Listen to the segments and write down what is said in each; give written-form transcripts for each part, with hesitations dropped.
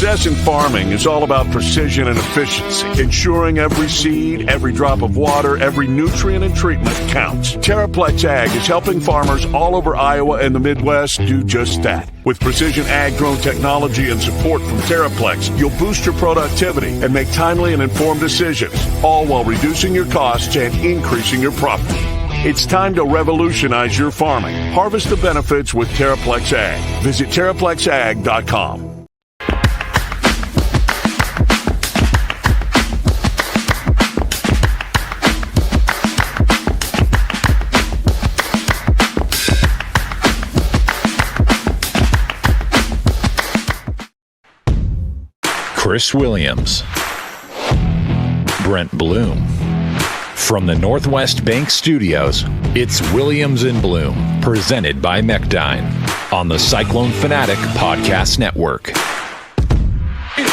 Success in farming is all about precision and efficiency, ensuring every seed, every drop of water, every nutrient and treatment counts. Terraplex Ag is helping farmers all over Iowa and the Midwest do just that. With precision ag drone technology and support from Terraplex, you'll boost your productivity and make timely and informed decisions, all while reducing your costs and increasing your profit. It's time to revolutionize your farming. Harvest the benefits with Terraplex Ag. Visit TerraplexAg.com. Chris Williams, Brent Blum. From the Northwest Bank Studios, it's Williams and Blum, presented by Mechdyne on the Cyclone Fanatic Podcast Network. It's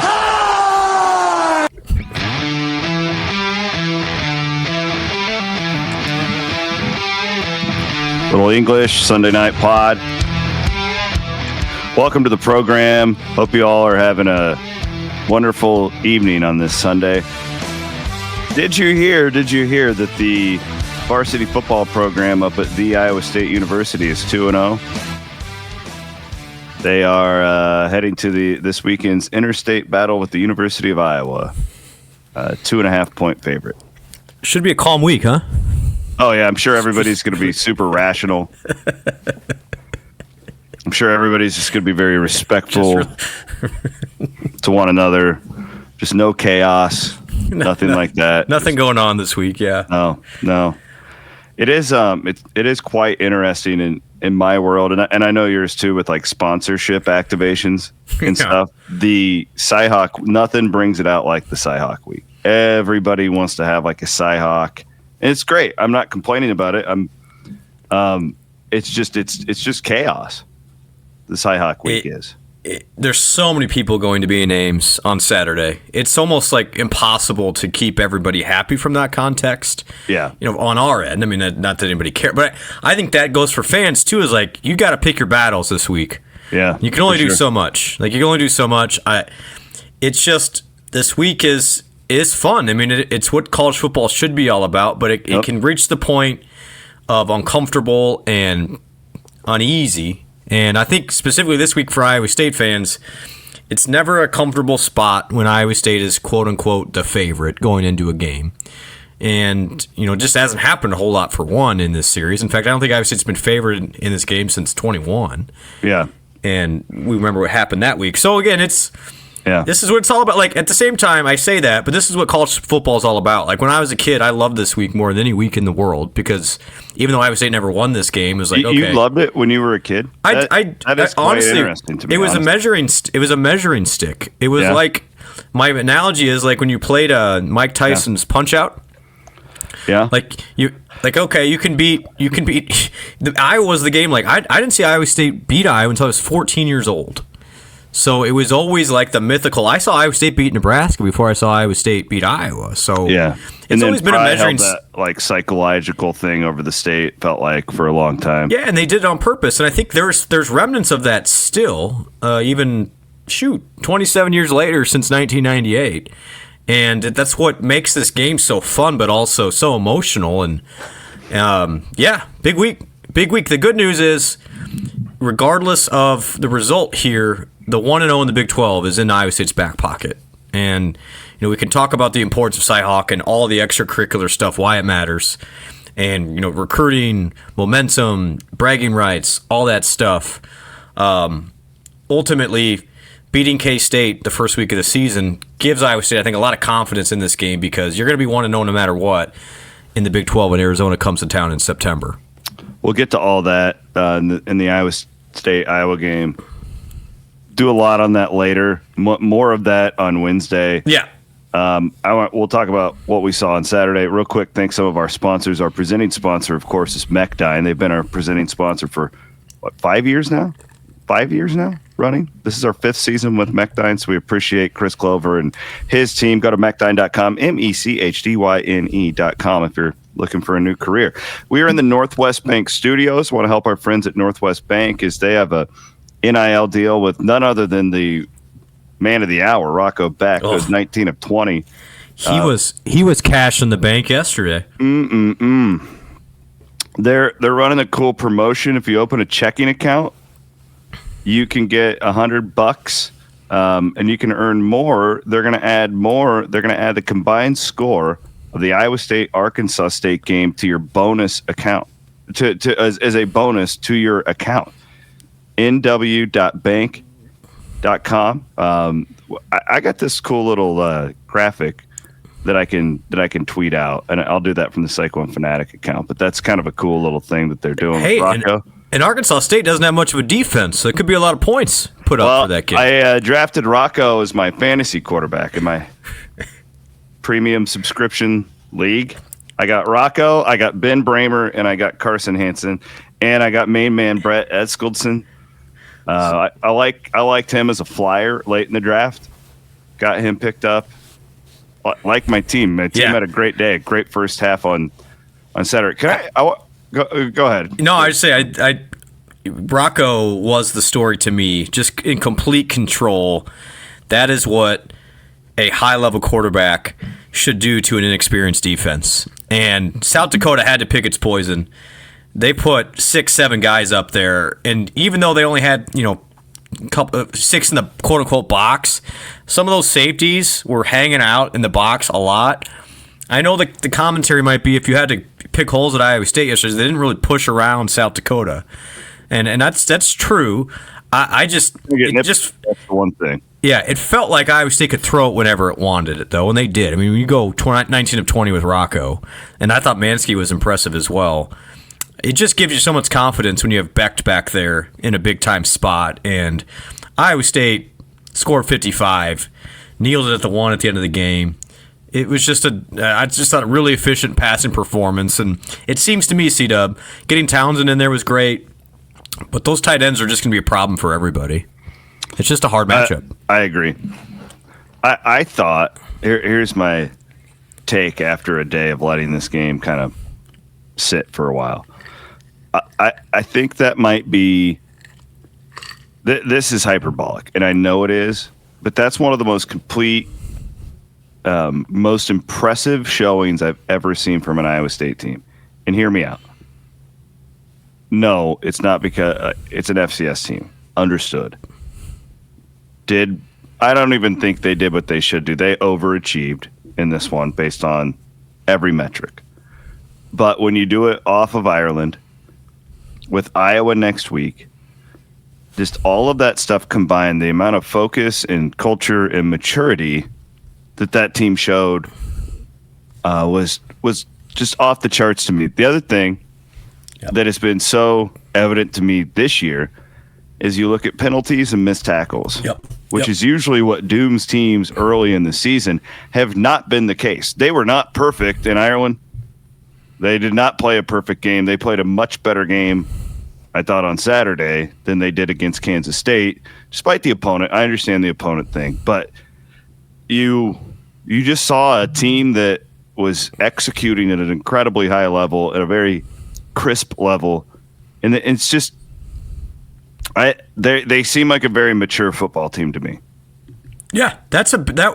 time! Little English Sunday night pod. Welcome to the program. Hope you all are having a wonderful evening on this Sunday. Did you hear that the varsity football program up at the Iowa State University is 2-0? They are heading to this weekend's interstate battle with the University of Iowa. 2.5-point favorite. Should be a calm week, huh? Oh, yeah. I'm sure everybody's going to be super rational. I'm sure everybody's just going to be very respectful to one another. Just no chaos, nothing like that. Nothing going on this week, yeah. No. It is it is quite interesting in my world, and I know yours too, with like sponsorship activations and stuff. The Cyhawk, nothing brings it out like the Cyhawk week. Everybody wants to have like a Cyhawk, and it's great. I'm not complaining about it. It's just chaos. The Cyhawk week is. There's so many people going to be names on Saturday. It's almost like impossible to keep everybody happy from that context. Yeah. On our end. I mean, not that anybody cares, but I think that goes for fans too. Is like you got to pick your battles this week. Yeah. You can only do so much. Like you can only do so much. It's just this week is fun. I mean, it's what college football should be all about, but it can reach the point of uncomfortable and uneasy. And I think specifically this week for Iowa State fans, it's never a comfortable spot when Iowa State is quote-unquote the favorite going into a game. And, it just hasn't happened a whole lot for one in this series. In fact, I don't think Iowa State's been favored in this game since 21. Yeah. And we remember what happened that week. So, again, this is what it's all about. Like, at the same time, I say that, but this is what college football is all about. Like, when I was a kid, I loved this week more than any week in the world because even though Iowa State never won this game, it was like, okay. You loved it when you were a kid? That is quite honestly, interesting to me. It was a measuring stick. It was like, my analogy is like when you played Mike Tyson's Punch-Out. Yeah. You can beat Iowa was the game. Like, I didn't see Iowa State beat Iowa until I was 14 years old. So it was always like the mythical. I saw Iowa State beat Nebraska before I saw Iowa State beat Iowa. So it's always been a measuring that like psychological thing over the state. Felt like for a long time. Yeah, and they did it on purpose. And I think there's remnants of that still. Even 27 years later since 1998, and that's what makes this game so fun, but also so emotional. And big week. The good news is, regardless of the result here, the 1-0 in the Big 12 is in Iowa State's back pocket. And, we can talk about the importance of Cyhawk and all the extracurricular stuff, why it matters. And, recruiting, momentum, bragging rights, all that stuff. Ultimately, beating K-State the first week of the season gives Iowa State, I think, a lot of confidence in this game because you're going to be 1-0 no matter what in the Big 12 when Arizona comes to town in September. We'll get to all that in the Iowa State-Iowa game. Do a lot on that later. More of that on Wednesday. Yeah. We'll talk about what we saw on Saturday. Real quick, thanks some of our sponsors. Our presenting sponsor, of course, is Mechdyne. They've been our presenting sponsor for, 5 years now? 5 years now? running. This is our 5th season with Mechdyne, so we appreciate Chris Clover and his team. Go to mechdyne.com, mechdYne.com if you're looking for a new career. We are in the Northwest Bank studios. Want to help our friends at Northwest Bank as they have a NIL deal with none other than the man of the hour, Rocco Beck, who's 19 of 20. He was cash in the bank yesterday. They're running a cool promotion. If you open a checking account, you can get $100, and you can earn more. They're going to add more. They're going to add the combined score of the Iowa State Arkansas State game to your bonus account, as a bonus to your account. nw.bank.com. I got this cool little graphic that I can tweet out, and I'll do that from the Cyclone Fanatic account. But that's kind of a cool little thing that they're doing. Hey, with Rocco. And Arkansas State doesn't have much of a defense, so it could be a lot of points put up for that kid. I drafted Rocco as my fantasy quarterback in my premium subscription league. I got Rocco, I got Ben Bramer, and I got Carson Hansen, and I got main man Brett Eskeldson. I liked him as a flyer late in the draft. Got him picked up. Like my team. My team had a great day, a great first half on Saturday. Can I go ahead? No, I'd say Rocco was the story to me, just in complete control. That is what a high-level quarterback should do to an inexperienced defense. And South Dakota had to pick its poison. They put 6-7 guys up there, and even though they only had, couple 6 in the quote-unquote box, some of those safeties were hanging out in the box a lot. I know the commentary might be if you had to pick holes at Iowa State yesterday, they didn't really push around South Dakota, and that's true. That's the one thing. Yeah, it felt like Iowa State could throw it whenever it wanted it, though, and they did. I mean, when you go 19 of 20 with Rocco, and I thought Mansky was impressive as well. It just gives you so much confidence when you have Becht back there in a big-time spot. And Iowa State scored 55, kneeled it at the 1 at the end of the game. It was just I just thought a really efficient passing performance. And it seems to me, C-Dub, getting Townsend in there was great. But those tight ends are just going to be a problem for everybody. It's just a hard matchup. I agree. I thought, here's my take after a day of letting this game kind of sit for a while. I think that might be this is hyperbolic, and I know it is, but that's one of the most complete, most impressive showings I've ever seen from an Iowa State team. And hear me out. No, it's not because it's an FCS team. Understood. I don't even think they did what they should do. They overachieved in this one based on every metric. But when you do it off of Ireland, with Iowa next week, just all of that stuff combined, the amount of focus and culture and maturity that team showed was just off the charts to me. The other thing that has been so evident to me this year is you look at penalties and missed tackles, which is usually what dooms teams early in the season, have not been the case. They were not perfect in Ireland. They did not play a perfect game. They played a much better game, I thought, on Saturday than they did against Kansas State, despite the opponent. I understand the opponent thing, but you just saw a team that was executing at an incredibly high level, at a very crisp level, and it's just they seem like a very mature football team to me. Yeah,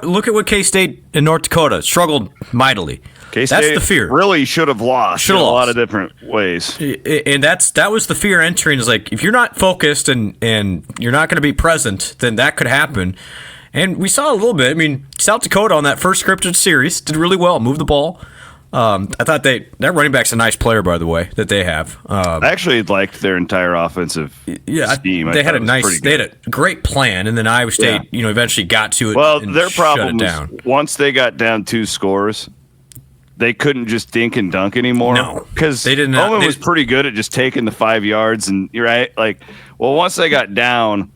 look at what K-State and North Dakota struggled mightily. K-State, that's the fear. Really should have lost in a lot of different ways. And that was the fear entering, is like, if you're not focused and you're not going to be present, then that could happen. And we saw a little bit. I mean, South Dakota on that first scripted series did really well, moved the ball. I thought that running back's a nice player, by the way, that they have. I actually liked their entire offensive scheme. They had a great plan, and then Iowa State, eventually got to it. Well, their problem was once they got down 2 scores, they couldn't just dink and dunk anymore. No, because Bowman was pretty good at just taking the 5 yards, and you're right. Like, well, once they got down,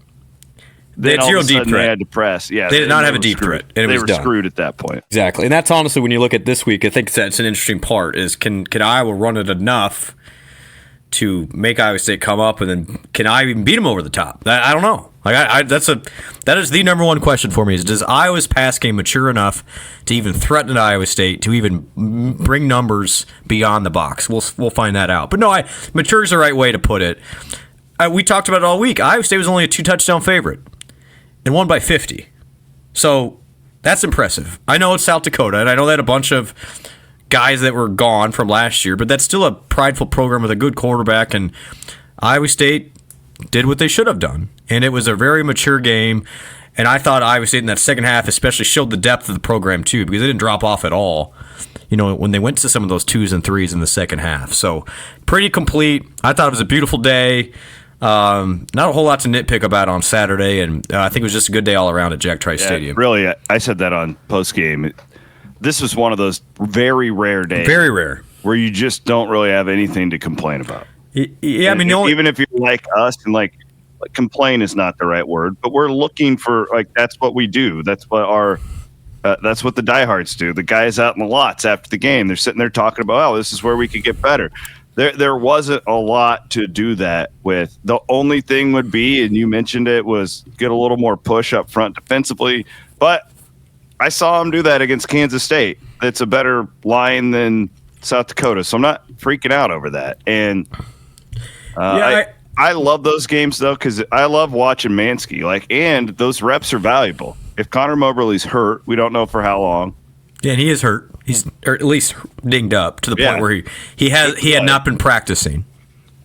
they had zero deep threat. They had to press. Yeah, they did not have a deep threat, and they were screwed at that point. Exactly, and that's honestly, when you look at this week, I think that's an interesting part. Is can Iowa run it enough to make Iowa State come up, and then can Iowa even beat them over the top? I don't know. Like that is the number one question for me: is does Iowa's pass game mature enough to even threaten Iowa State to even bring numbers beyond the box? We'll find that out. But no, mature is the right way to put it. We talked about it all week. Iowa State was only a 2-touchdown favorite and won by 50. So that's impressive. I know it's South Dakota, and I know that a bunch of guys that were gone from last year, but that's still a prideful program with a good quarterback, and Iowa State did what they should have done. And it was a very mature game, and I thought Iowa State in that second half especially showed the depth of the program too, because they didn't drop off at all, when they went to some of those 2s and 3s in the second half. So pretty complete. I thought it was a beautiful day. Not a whole lot to nitpick about on Saturday, and I think it was just a good day all around at Jack Trice Stadium. Really, I said that on postgame. This was one of those very rare days. Very rare. Where you just don't really have anything to complain about. Yeah, I mean, even if you're like us and like complain is not the right word, but we're looking for, that's what we do. That's what that's what the diehards do. The guys out in the lots after the game, they're sitting there talking about, oh, this is where we could get better. There wasn't a lot to do that with. The only thing would be, and you mentioned it, was get a little more push up front defensively. But I saw him do that against Kansas State. It's a better line than South Dakota, so I'm not freaking out over that. And I love those games, though, because I love watching Mansky. And those reps are valuable. If Connor Moberly's hurt, we don't know for how long. Yeah, and he is hurt. He's or at least dinged up to the point where he had not been practicing.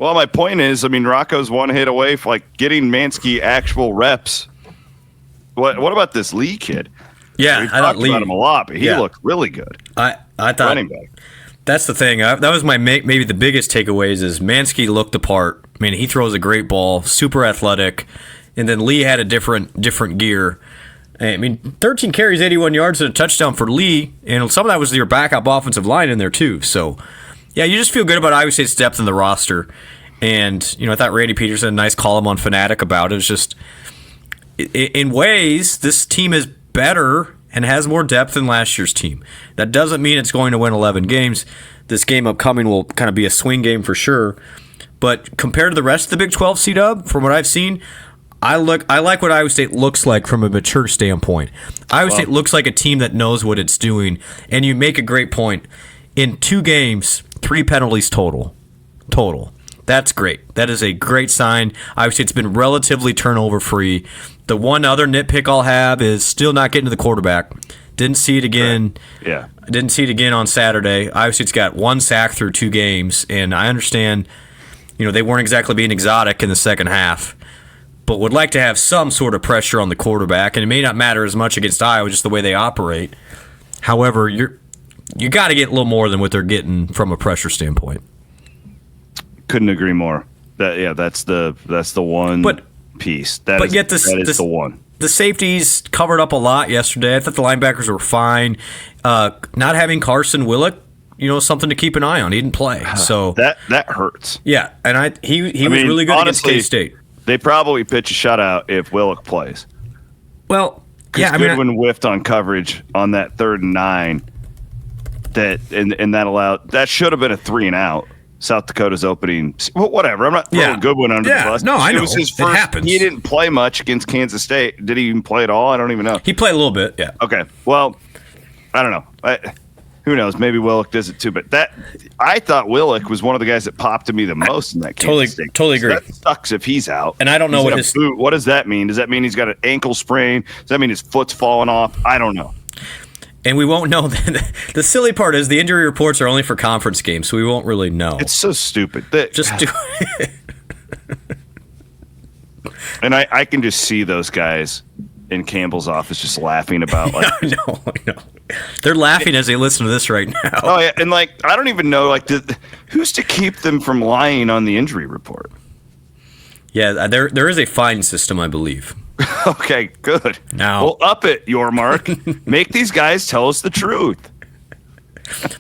Well, my point is, Rocco's one hit away from getting Mansky actual reps. What about this Lee kid? Yeah, we talked about him a lot, but he looked really good. I thought running back. That's the thing. That was my maybe the biggest takeaways is Mansky looked the part. He throws a great ball, super athletic, and then Lee had a different gear. 13 carries, 81 yards, and a touchdown for Lee, and some of that was your backup offensive line in there too. So, yeah, you just feel good about Iowa State's depth in the roster. And, I thought Randy Peterson had a nice column on Fanatic about it. It was just, in ways, this team is better and has more depth than last year's team. That doesn't mean it's going to win 11 games. This game upcoming will kind of be a swing game for sure. But compared to the rest of the Big 12 C-Dub, from what I've seen, I like what Iowa State looks like from a mature standpoint. Iowa State looks like a team that knows what it's doing, and you make a great point. In 2 games, 3 penalties total. That's great. That is a great sign. Iowa State's been relatively turnover-free. The one other nitpick I'll have is still not getting to the quarterback. Didn't see it again. Right. Yeah. Didn't see it again on Saturday. Iowa State's got 1 sack through 2 games, and I understand, they weren't exactly being exotic in the second half, but would like to have some sort of pressure on the quarterback, and it may not matter as much against Iowa, just the way they operate. However, you got to get a little more than what they're getting from a pressure standpoint. Couldn't agree more. That's the one piece. That is the one. The safeties covered up a lot yesterday. I thought the linebackers were fine. Not having Carson Willick, something to keep an eye on. He didn't play, so that hurts. Yeah, and he was really good honestly, against K-State. They probably pitch a shutout if Willick plays. Well, yeah, Goodwin whiffed on coverage on that 3rd and 9. That should have been a 3-and-out. South Dakota's opening. Well, whatever. I'm not throwing Goodwin under the bus. No, I know. It was his first. It happens. He didn't play much against Kansas State. Did he even play at all? I don't even know. He played a little bit. Yeah. Okay. Well, I don't know. Who knows? Maybe Willick does it too. But I thought Willick was one of the guys that popped to me the most in that Kansas State. Totally agree. So that sucks if he's out. And I don't know what his boot. What does that mean? Does that mean he's got an ankle sprain? Does that mean his foot's falling off? I don't know. And we won't know. The silly part is the injury reports are only for conference games, so we won't really know. It's so stupid. Just do it. And I can just see those guys in Campbell's office just laughing about I know. They're laughing as they listen to this right now. Oh yeah, and I don't even know who's to keep them from lying on the injury report. Yeah, there is a fine system, I believe. Okay, good. Now, we'll up it, your mark. Make these guys tell us the truth.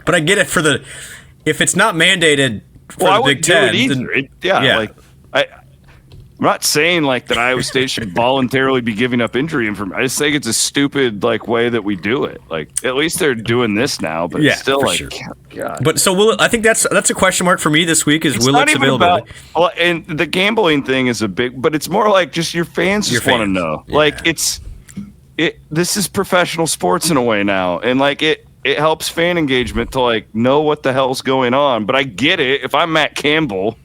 But I get it if it's not mandated for the Big Ten. Do it either. I'm not saying like that Iowa State should voluntarily be giving up injury information. I just think it's a stupid like way that we do it. Like at least they're doing this now, but it's still like, sure. God. But so I think that's a question mark for me this week is Willet's availability. And the gambling thing is a big, but it's more like just your fans just want to know. Yeah. Like this is professional sports in a way now, and like it helps fan engagement to like know what the hell's going on. But I get it. If I'm Matt Campbell,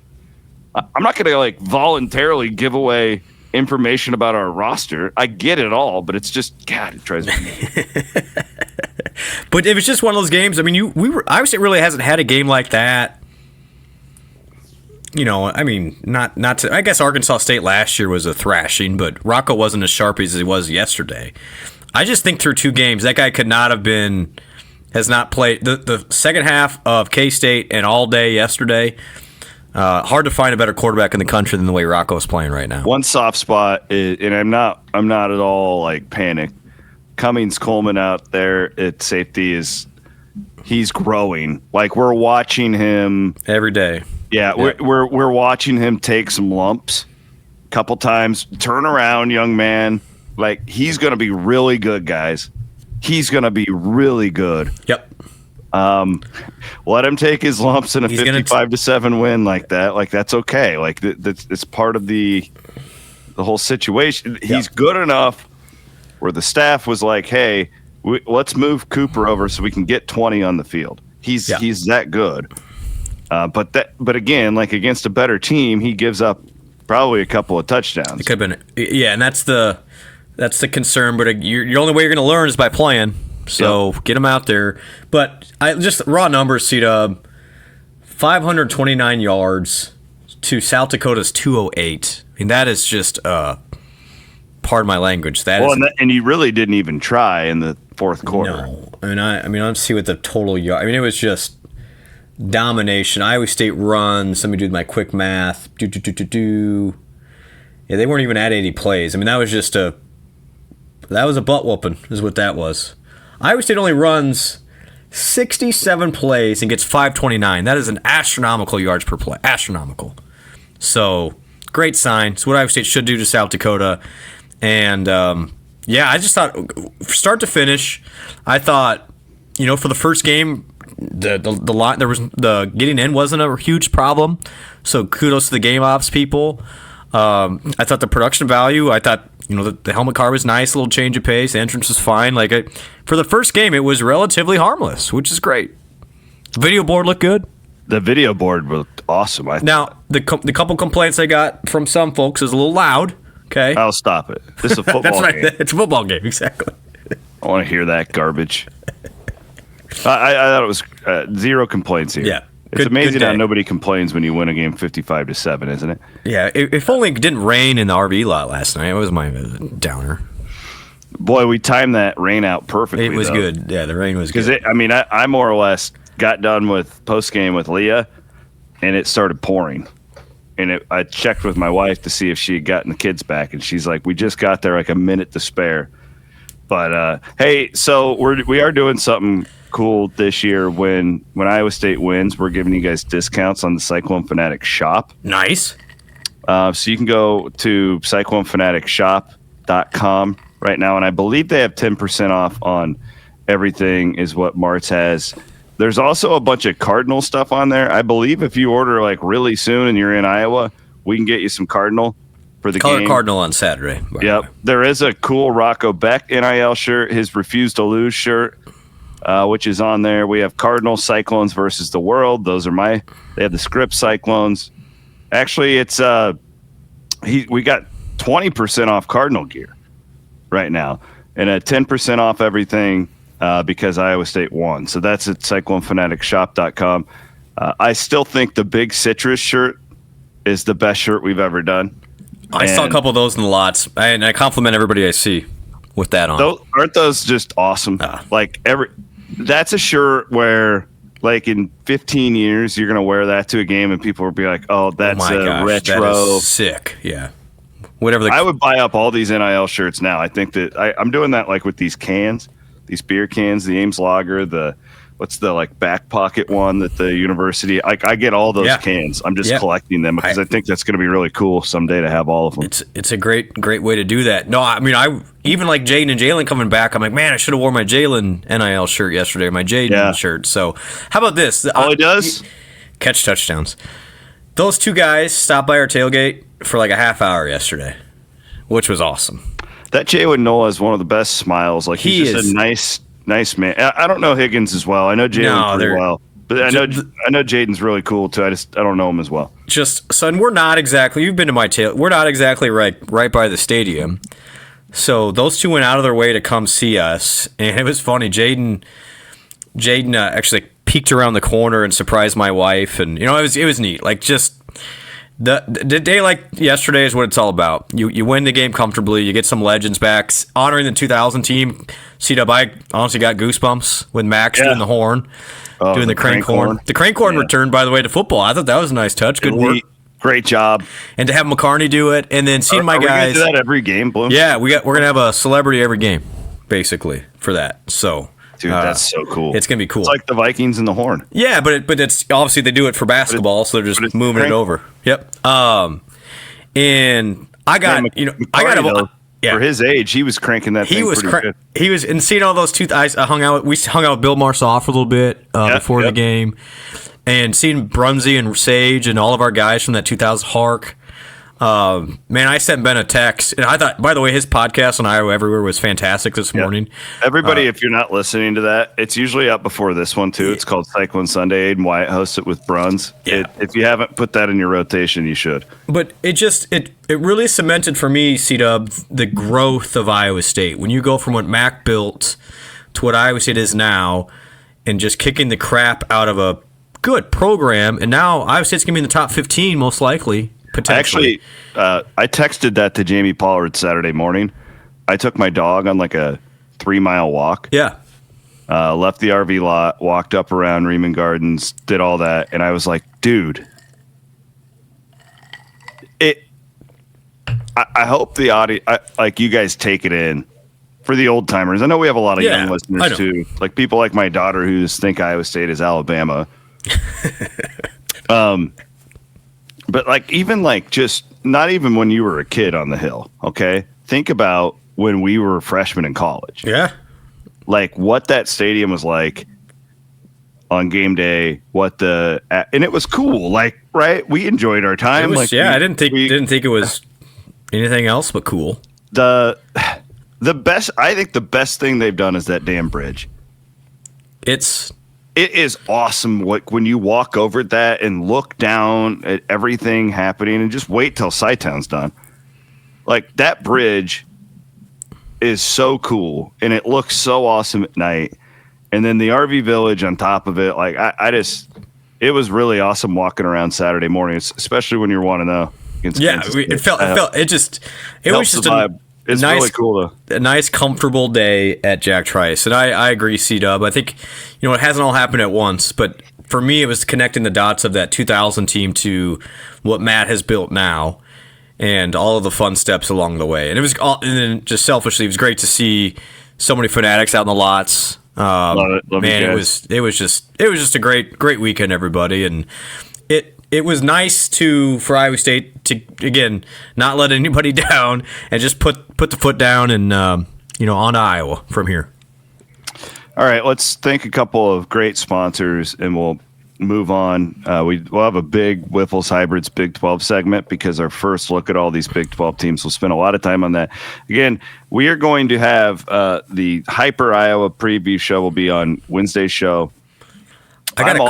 I'm not going to like voluntarily give away information about our roster. I get it all, but it's just, God, it drives me. But if it's just one of those games, I mean, Iowa State really hasn't had a game like that. You know, I mean, not to, I guess Arkansas State last year was a thrashing, but Rocco wasn't as sharp as he was yesterday. I just think through two games, that guy could not have been, has not played the second half of K-State and all day yesterday. Hard to find a better quarterback in the country than the way Rocco's playing right now. One soft spot is, and I'm not at all like panicked. Cummings Coleman out there at safety he's growing. Like we're watching him every day. Yeah, we're watching him take some lumps a couple times. Turn around, young man. Like he's going to be really good, guys. He's going to be really good. Yep. Let him take his lumps in a 55-7 win like that. Like that's okay. Like it's part of the whole situation. He's good enough where the staff was like, "Hey, let's move Cooper over so we can get 20 on the field." He's that good. But again, like against a better team, he gives up probably a couple of touchdowns. It could have been, and that's the concern. But the only way you're going to learn is by playing. So get him out there. But just raw numbers, C-Dub, 529 yards to South Dakota's 208. I mean, that is just pardon my language. And you really didn't even try in the fourth quarter. No, I mean, let's see what the total yard. I mean, it was just domination. Iowa State runs. Let me do my quick math. Yeah, they weren't even at 80 plays. I mean, that was a butt whooping, is what that was. Iowa State only runs 67 plays and gets 529. That is an astronomical yards per play. Astronomical. So, great sign. It's what Iowa State should do to South Dakota. And, I just thought, start to finish, I thought, for the first game, the line, there was the getting in wasn't a huge problem. So, kudos to the game ops people. I thought the production value, the helmet car was nice, a little change of pace. The entrance was fine. For the first game, it was relatively harmless, which is great. The video board looked good. The video board looked awesome. Now, the couple complaints I got from some folks is a little loud. Okay, I'll stop it. This is a football That's right. game. It's a football game, exactly. I want to hear that garbage. I thought it was zero complaints here. Yeah. It's amazing how nobody complains when you win a game 55-7, isn't it? Yeah, if only it didn't rain in the RV lot last night. It was my downer. Boy, we timed that rain out perfectly. It was good. Yeah, the rain was good. Because I more or less got done with post-game with Leah, and it started pouring. And I checked with my wife to see if she had gotten the kids back, and she's like, we just got there like a minute to spare. But, hey, so we are doing something cool this year. When Iowa State wins, we're giving you guys discounts on the Cyclone Fanatic shop. Nice. So you can go to cyclonefanaticsshop.com right now, and I believe they have 10% off on everything is what Martz has. There's also a bunch of Cardinal stuff on there. I believe if you order like really soon and you're in Iowa, we can get you some Cardinal for the Color game. Cardinal on Saturday. Yep. There is a cool Rocco Beck NIL shirt, his Refuse to Lose shirt, which is on there. We have Cardinal Cyclones versus the World. Those are they have the script Cyclones. Actually, it's we got 20% off Cardinal gear right now and 10% off everything because Iowa State won. So that's at cyclonefanaticsshop.com. I still think the Big Citrus shirt is the best shirt we've ever done. I saw a couple of those in the lots, and I compliment everybody I see with that on. Aren't those just awesome? That's a shirt where, like, in 15 years, you're going to wear that to a game, and people will be like, "Oh, that's retro." That is sick. Yeah. Whatever. I would buy up all these NIL shirts now. I think that I'm doing that like with these cans, these beer cans, the Ames Lager, what's the like back pocket one that the university, like I get all those cans. I'm just collecting them because I think that's going to be really cool someday to have all of them. It's a great way to do that. No, I mean, I even like Jaden and Jalen coming back. I'm like, man, I should have worn my Jalen NIL shirt yesterday, my Jaden shirt. So how about this? All he does? Catch touchdowns. Those two guys stopped by our tailgate for like a half hour yesterday, which was awesome. That Jalen Noah is one of the best smiles. Like he's just a nice man. I don't know Higgins as well. I know Jalen pretty well, but I know Jaden's really cool too. I don't know him as well. And we're not exactly. You've been to my tail. We're not exactly right by the stadium. So those two went out of their way to come see us, and it was funny. Jaden actually peeked around the corner and surprised my wife, and it was neat. Like just. The day like yesterday is what it's all about. You win the game comfortably. You get some legends back. Honoring the 2000 team. C-Dub, I honestly got goosebumps with Max doing the horn, doing the crank horn. The crank horn returned, by the way, to football. I thought that was a nice touch. Good work. Great job. And to have McCarney do it, and then seeing my guys. We do that every game, Bloom? Yeah, we're gonna have a celebrity every game, basically, for that. So. Dude, that's so cool. It's going to be cool. It's like the Vikings and the horn. Yeah, but it's obviously they do it for basketball, so they're just moving it over. Yep. And I got, for his age, he was cranking that thing pretty good. He was, and seeing all those we hung out with Bill Marsoff for a little bit before the game, and seeing Brumsy and Sage and all of our guys from that 2000 Hark. Man, I sent Ben a text, and I thought, by the way, his podcast on Iowa Everywhere was fantastic this morning. Everybody, if you're not listening to that, it's usually up before this one, too. It's called Cyclone Sunday. Aiden Wyatt hosts it with Bruns. Yeah. If you haven't put that in your rotation, you should. But it really cemented for me, C-Dub, the growth of Iowa State. When you go from what Mac built to what Iowa State is now, and just kicking the crap out of a good program, and now Iowa State's going to be in the top 15, most likely. Actually, I texted that to Jamie Pollard Saturday morning. I took my dog on like a 3-mile walk. Yeah. Left the RV lot, walked up around Riemann Gardens, did all that, and I was like, dude, I hope the audio, like you guys take it in for the old timers. I know we have a lot of young listeners too, like people like my daughter who just think Iowa State is Alabama. But like even like just not even when you were a kid on the Hill, okay? Think about when we were freshmen in college. Yeah. Like what that stadium was like on game day, and it was cool. Like, right? We enjoyed our time. I didn't think it was anything else but cool. I think the best thing they've done is that damn bridge. It is awesome when you walk over that and look down at everything happening and just wait till Sci-Town's done. Like that bridge is so cool and it looks so awesome at night. And then the RV Village on top of it, like it was really awesome walking around Saturday mornings, especially when you're 1-0. It was just it's nice, really cool though. A nice, comfortable day at Jack Trice, and I agree, C-Dub. I think it hasn't all happened at once, but for me, it was connecting the dots of that 2000 team to what Matt has built now, and all of the fun steps along the way. And and then just selfishly, it was great to see so many fanatics out in the lots. Love man, it was just a great weekend, everybody, and it was nice for Iowa State to, again, not let anybody down and just put the foot down and, on to Iowa from here. All right, let's thank a couple of great sponsors and we'll move on. We'll have a big Whiffles Hybrids Big 12 segment because our first look at all these Big 12 teams will spend a lot of time on that. Again, we are going to have the Hyper Iowa preview show will be on Wednesday's show. I got a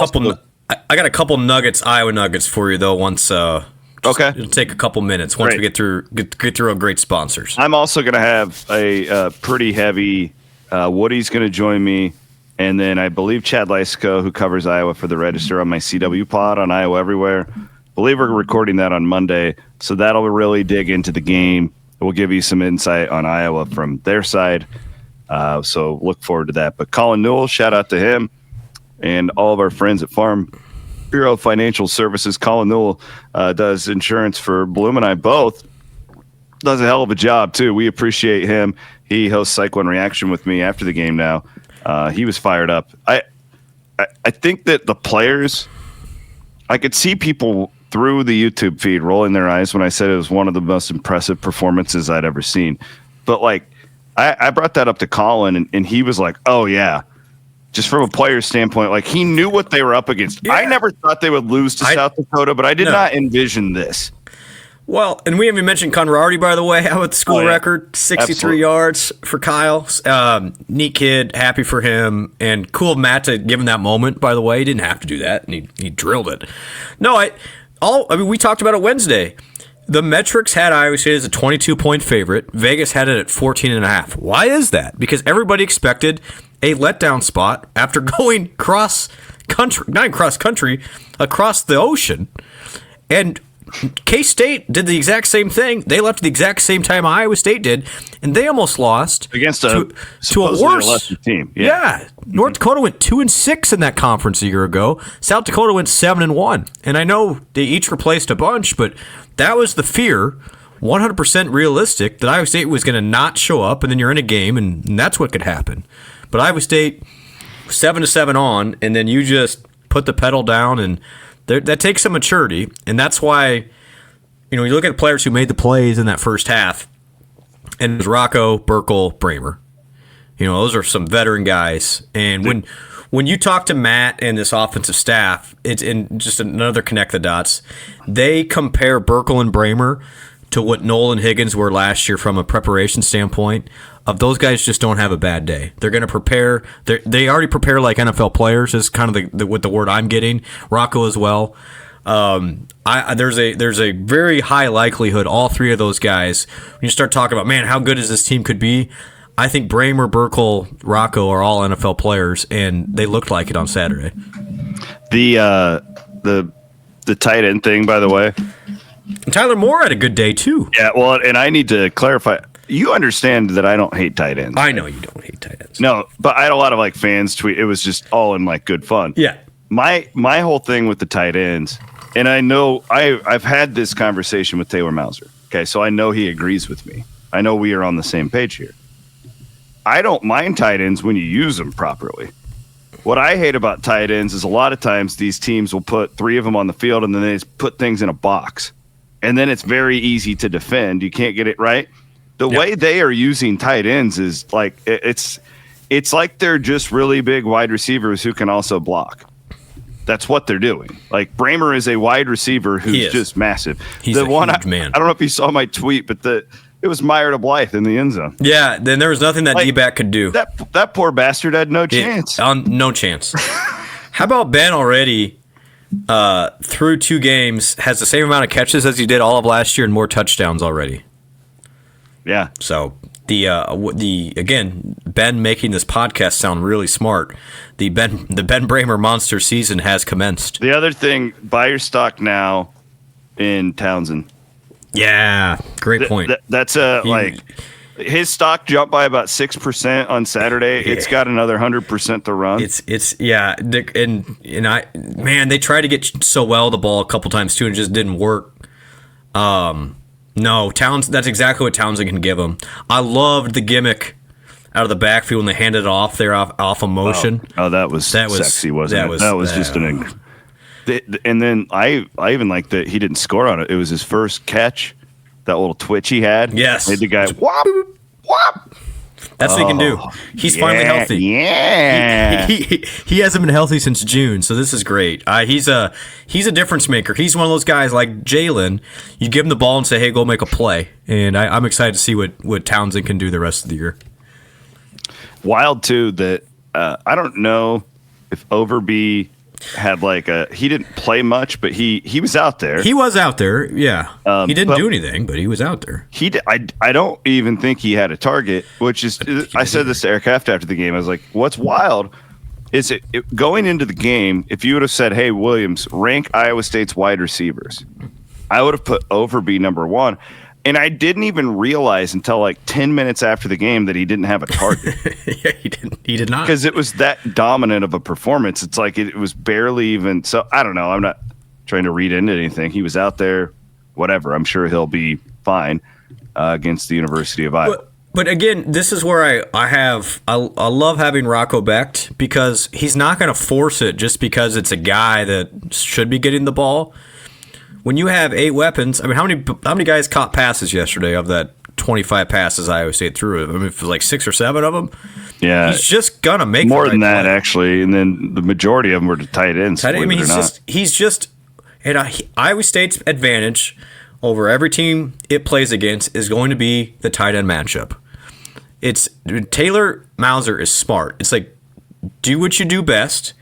couple Iowa nuggets for you though. Once, okay, it'll take a couple minutes once we get through our great sponsors. I'm also going to have a pretty heavy. Woody's going to join me, and then I believe Chad Lysico, who covers Iowa for the Register, on my CW pod on Iowa Everywhere. I believe we're recording that on Monday, so that'll really dig into the game. We'll give you some insight on Iowa from their side. So look forward to that. But Colin Newell, shout out to him. And all of our friends at Farm Bureau Financial Services. Colin Newell does insurance for Bloom and I both. Does a hell of a job, too. We appreciate him. He hosts Cyclone Reaction with me after the game now. He was fired up. I think that the players, I could see people through the YouTube feed rolling their eyes when I said it was one of the most impressive performances I'd ever seen. But like, I brought that up to Colin, and he was like, "Oh yeah." Just from a player's standpoint, like he knew what they were up against. Yeah. I never thought they would lose to South Dakota, but I did not envision this. Well, and we haven't mentioned Conradi, by the way. How about the school record? 63 yards for Kyle. Neat kid, happy for him, and cool of Matt to give him that moment, by the way. He didn't have to do that, and he drilled it. No, I mean, we talked about it Wednesday. The metrics had Iowa State as a 22-point favorite. Vegas had it at 14.5. Why is that? Because everybody expected a letdown spot after going across the ocean. And K-State did the exact same thing. They left at the exact same time Iowa State did, and they almost lost against to a worse team. Yeah. North Dakota went 2-6 in that conference a year ago. South Dakota went 7-1. And I know they each replaced a bunch, but that was the fear, 100% realistic, that Iowa State was going to not show up, and then you're in a game, and that's what could happen. But Iowa State 7-7 on, and then you just put the pedal down, and that takes some maturity, and that's why, you look at the players who made the plays in that first half, and it was Rocco, Burkle, Bramer. Those are some veteran guys, and when you talk to Matt and this offensive staff, it's in just another connect the dots. They compare Burkle and Bramer to what Nolan Higgins were last year from a preparation standpoint. Of those guys just don't have a bad day. They're going to prepare. They already prepare like NFL players. Is kind of what the word I'm getting. Rocco as well. There's a very high likelihood all three of those guys. When you start talking about, man, how good is this team could be? I think Bramer, Burkle, Rocco are all NFL players, and they looked like it on Saturday. The tight end thing, by the way. And Tyler Moore had a good day too. Yeah, well, and I need to clarify. You understand that I don't hate tight ends. I know you don't hate tight ends. No, but I had a lot of fans tweet. It was just all in good fun. Yeah. My whole thing with the tight ends, and I know I've had this conversation with Taylor Mauser. Okay, so I know he agrees with me. I know we are on the same page here. I don't mind tight ends when you use them properly. What I hate about tight ends is a lot of times these teams will put three of them on the field and then they just put things in a box. And then it's very easy to defend. You can't get it right. The way they are using tight ends is it's like they're just really big wide receivers who can also block. That's what they're doing. Bramer is a wide receiver who's just massive. He's a huge man. I don't know if you saw my tweet, but it was Meyer to Blythe in the end zone. Yeah, then there was nothing that D-back could do. That poor bastard had no chance. No chance. How about Ben already, through 2 games, has the same amount of catches as he did all of last year and more touchdowns already? Yeah. So again, Ben making this podcast sound really smart. The Ben Bramer monster season has commenced. The other thing, buy your stock now in Townsend. Yeah, great point. That's his stock jumped by about 6% on Saturday. Yeah. It's got another 100% to run. It's yeah, they tried to get so well the ball a couple times too, and it just didn't work. No, that's exactly what Townsend can give him. I loved the gimmick out of the backfield when they handed it off there off a motion. Oh, that was sexy, wasn't it? That was just an. And then I even liked that he didn't score on it. It was his first catch, that little twitch he had. Yes. Made the guy whop, whop. That's what he can do. He's finally healthy. Yeah. He hasn't been healthy since June, so this is great. He's a difference maker. He's one of those guys like Jalen. You give him the ball and say, hey, go make a play. And I'm excited to see what Townsend can do the rest of the year. Wild, too, that I don't know if Overby had he didn't play much, but he was out there. He was out there, yeah. He didn't do anything, but he was out there. I don't even think he had a target, which is I said this to Eric after the game. I was like, what's wild is it going into the game, if you would have said, hey, Williams, rank Iowa State's wide receivers, I would have put Overby number 1. And I didn't even realize until 10 minutes after the game that he didn't have a target. Yeah, he did not. Because it was that dominant of a performance. It's it was barely even. So I don't know. I'm not trying to read into anything. He was out there, whatever. I'm sure he'll be fine against the University of Iowa. But again, this is where I love having Rocco Becht, because he's not going to force it just because it's a guy that should be getting the ball. When you have 8 weapons, I mean, how many guys caught passes yesterday of that 25 passes Iowa State threw? I mean, it was like 6 or 7 of them. Yeah, he's just gonna make more than that play. Actually, and then the majority of them were to tight ends. I mean, he's just and Iowa State's advantage over every team it plays against is going to be the tight end matchup. It's Taylor Mauser is smart. It's like, do what you do best,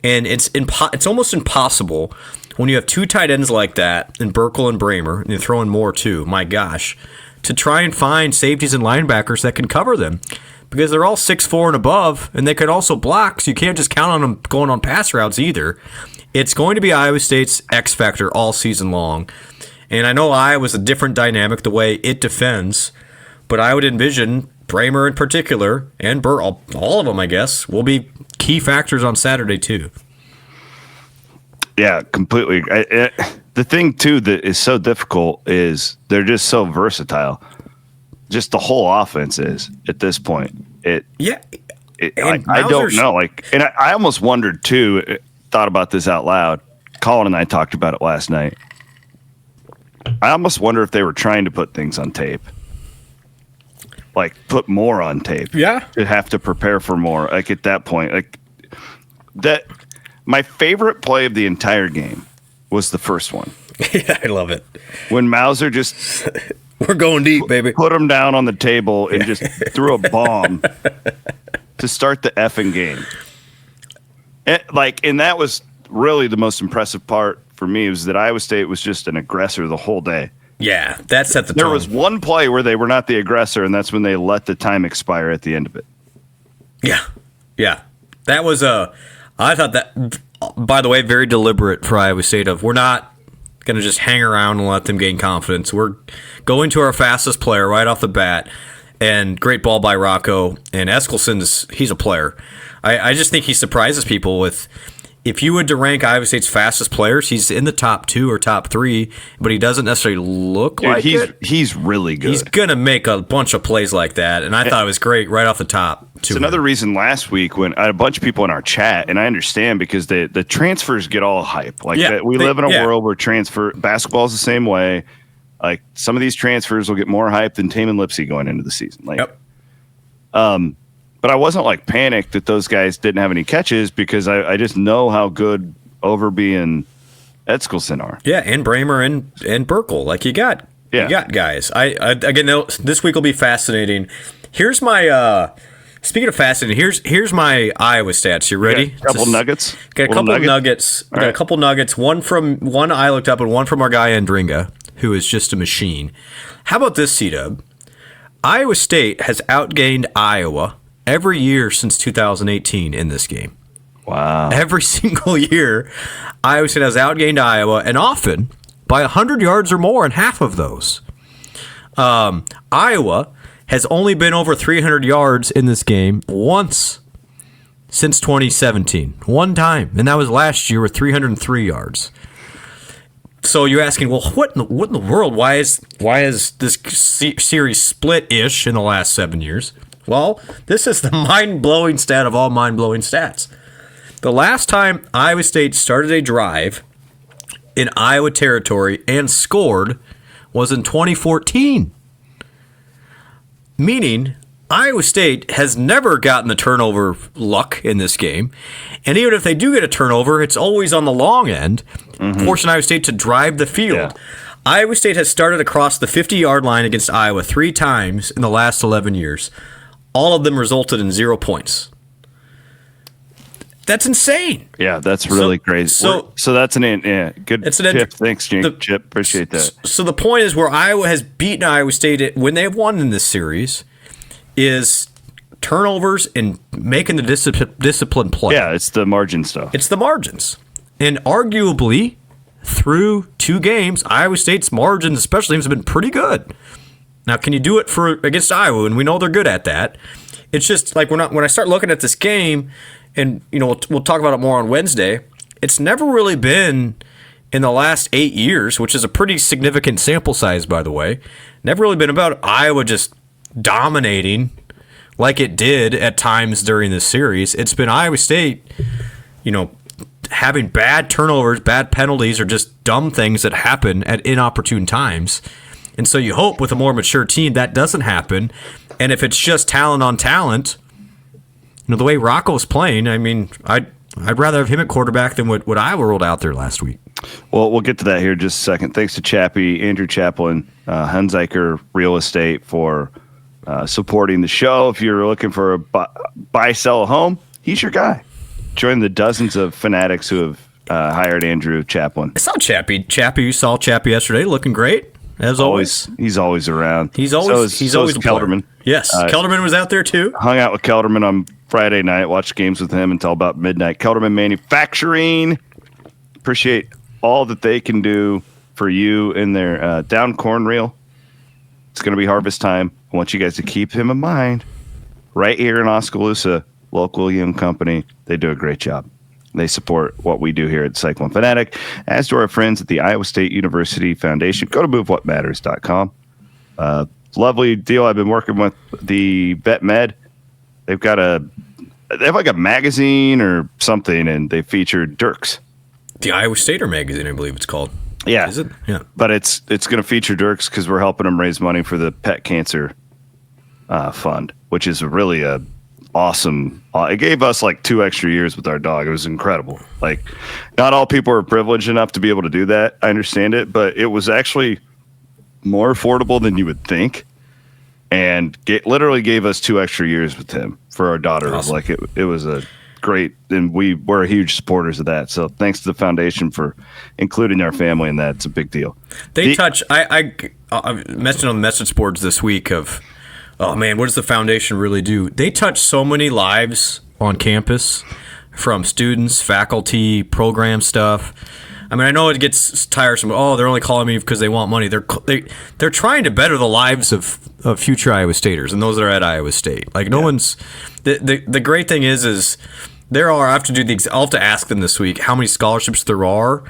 and it's almost impossible when you have 2 tight ends like that, and Burkle and Bramer, and you throw in more too. My gosh, to try and find safeties and linebackers that can cover them, because they're all 6'4" and above, and they could also block. So you can't just count on them going on pass routes either. It's going to be Iowa State's X factor all season long, and I know Iowa's a different dynamic the way it defends, but I would envision Bramer in particular, and all of them, I guess, will be key factors on Saturday too. Yeah, completely. The thing too that is so difficult is they're just so versatile. Just the whole offense is at this point. I don't know. Like, and I almost wondered too. Thought about this out loud. Colin and I talked about it last night. I almost wonder if they were trying to put things on tape. Like, put more on tape. Yeah. To have to prepare for more. Like, at that point. Like, that. My favorite play of the entire game was the first one. Yeah, I love it. When Mauser just... We're going deep, baby. Put him down on the table and just threw a bomb to start the effing game. And that was really the most impressive part for me, was that Iowa State was just an aggressor the whole day. Yeah, that set the tone. There was one play where they were not the aggressor, and that's when they let the time expire at the end of it. Yeah. That was I thought that, by the way, very deliberate for Iowa State of, we're not going to just hang around and let them gain confidence. We're going to our fastest player right off the bat, and great ball by Rocco, and he's a player. I just think he surprises people with, if you were to rank Iowa State's fastest players, he's in the top 2 or top 3, but he doesn't necessarily look like it. He's really good. He's going to make a bunch of plays like that, and I thought it was great right off the top. It's another reason last week when I had a bunch of people in our chat, and I understand because the transfers get all hype. Like, we live in a world where basketball is the same way. Like, some of these transfers will get more hype than Taman Lipsey going into the season. Like, but I wasn't like panicked that those guys didn't have any catches, because I just know how good Overby and Edskelson are. Yeah, and Bramer and Burkle. Like, you got guys. I again, this week will be fascinating. Here's my speaking of fascinating, here's my Iowa stats. You ready? A couple nuggets. Got a couple nuggets. Got a couple nuggets. One I looked up, and one from our guy Andringa, who is just a machine. How about this, C-Dub? Iowa State has outgained Iowa every year since 2018 in this game. Wow. Every single year, Iowa State has outgained Iowa, and often by 100 yards or more in half of those. Iowa has only been over 300 yards in this game once since 2017. One time, and that was last year with 303 yards. So you're asking, well, what in the world? Why is this series split-ish in the last 7 years? Well, this is the mind-blowing stat of all mind-blowing stats. The last time Iowa State started a drive in Iowa territory and scored was in 2014. Meaning, Iowa State has never gotten the turnover luck in this game. And even if they do get a turnover, it's always on the long end, forcing Iowa State to drive the field. Yeah. Iowa State has started across the 50-yard line against Iowa 3 times in the last 11 years. All of them resulted in 0 points. That's insane. Yeah, that's really crazy. So that's good tip. Thanks, Chip. Appreciate that. So the point is, where Iowa has beaten Iowa State when they've won in this series is turnovers and making the discipline play. Yeah, it's the margin stuff. It's the margins. And arguably, through 2 games, Iowa State's margins, especially, have been pretty good. Now, can you do it against Iowa? And we know they're good at that. It's just like when I start looking at this game, and we'll talk about it more on Wednesday. It's never really been in the last 8 years, which is a pretty significant sample size, by the way. Never really been about Iowa just dominating like it did at times during this series. It's been Iowa State, having bad turnovers, bad penalties, or just dumb things that happen at inopportune times. And so you hope with a more mature team that doesn't happen. And if it's just talent on talent, the way Rocco's playing, I mean, I'd rather have him at quarterback than what Iowa rolled out there last week. Well, we'll get to that here in just a second. Thanks to Chappie, Andrew Chaplin, Hunziker Real Estate for supporting the show. If you're looking for a buy, sell a home, he's your guy. Join the dozens of fanatics who have hired Andrew Chaplin. I saw Chappie. You saw Chappie yesterday, looking great as always. He's always around. He's always Kelderman. Yes, Kelderman was out there too. Hung out with Kelderman on Friday night. Watched games with him until about midnight. Kelderman Manufacturing. Appreciate all that they can do for you in their down corn reel. It's going to be harvest time. I want you guys to keep him in mind. Right here in Oskaloosa, local young company. They do a great job. They support what we do here at Cyclone Fanatic, as do our friends at the Iowa State University Foundation. Go to movewhatmatters.com. Lovely deal. I've been working with the Vet Med. They have like a magazine or something, and they featured Dirks. The Iowa Stater magazine, I believe it's called. Yeah. Is it? Yeah. But it's going to feature Dirks because we're helping them raise money for the pet cancer fund, which is really a awesome. It gave us like 2 extra years with our dog. It was incredible. Like, not all people are privileged enough to be able to do that. I understand it, but it was actually more affordable than you would think, and literally gave us 2 extra years with him for our daughter. Awesome. Like it was a great, and we're huge supporters of that. So thanks to the foundation for including our family in that. It's a big deal. I mentioned on the message boards this week of, oh man, what does the foundation really do? They touch so many lives on campus, from students, faculty, program stuff. I mean, I know it gets tiresome. Oh, they're only calling me because they want money. They're trying to better the lives of future Iowa Staters and those that are at Iowa State. Like, no one's. The great thing is there are. I'll have to ask them this week how many scholarships there are.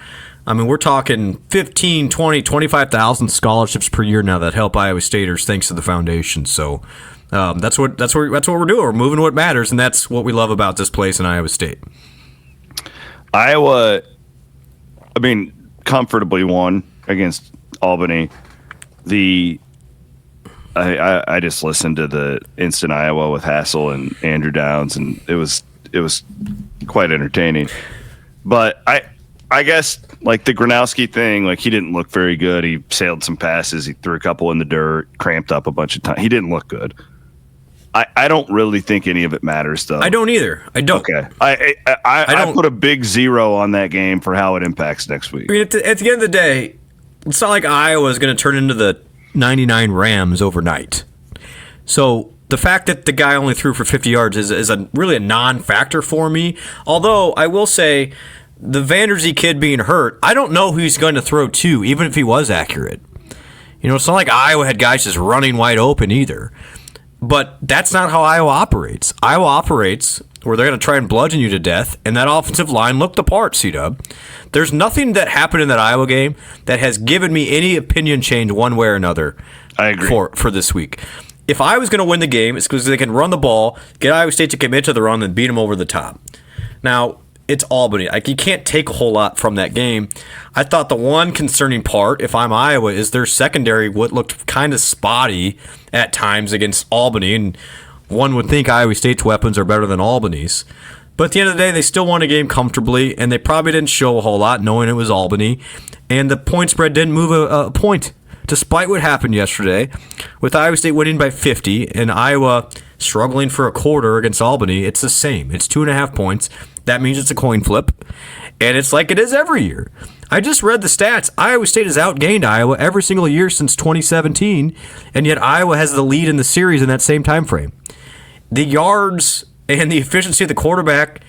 I mean, we're talking 15, 20, 25,000 scholarships per year now that help Iowa Staters thanks to the foundation. So that's what we're doing. We're moving what matters, and that's what we love about this place in Iowa State. Iowa, I mean, comfortably won against Albany. I just listened to the Instant Iowa with Hassel and Andrew Downs, and it was quite entertaining. But I guess, like, the Gronowski thing, like, he didn't look very good. He sailed some passes. He threw a couple in the dirt, cramped up a bunch of times. He didn't look good. I don't really think any of it matters, though. I don't either. I don't. Okay. I put a big 0 on that game for how it impacts next week. I mean, at the end of the day, it's not like Iowa is going to turn into the 99 Rams overnight. So the fact that the guy only threw for 50 yards is really a non-factor for me. Although I will say, the Vanderzee kid being hurt, I don't know who he's going to throw to, even if he was accurate. It's not like Iowa had guys just running wide open either. But that's not how Iowa operates. Iowa operates where they're going to try and bludgeon you to death, and that offensive line looked the part, C-Dub. There's nothing that happened in that Iowa game that has given me any opinion change one way or another. I agree. For this week. If I was going to win the game, it's because they can run the ball, get Iowa State to commit to the run, and beat them over the top. Now, it's Albany. Like, you can't take a whole lot from that game. I thought the one concerning part, if I'm Iowa, is their secondary what looked kind of spotty at times against Albany, and one would think Iowa State's weapons are better than Albany's. But at the end of the day, they still won a game comfortably, and they probably didn't show a whole lot knowing it was Albany, and the point spread didn't move a point, despite what happened yesterday, with Iowa State winning by 50 and Iowa struggling for a quarter against Albany. It's the same. It's 2.5 points. That means it's a coin flip, and it's like it is every year. I just read the stats. Iowa State has outgained Iowa every single year since 2017, and yet Iowa has the lead in the series in that same time frame. The yards and the efficiency of the quarterback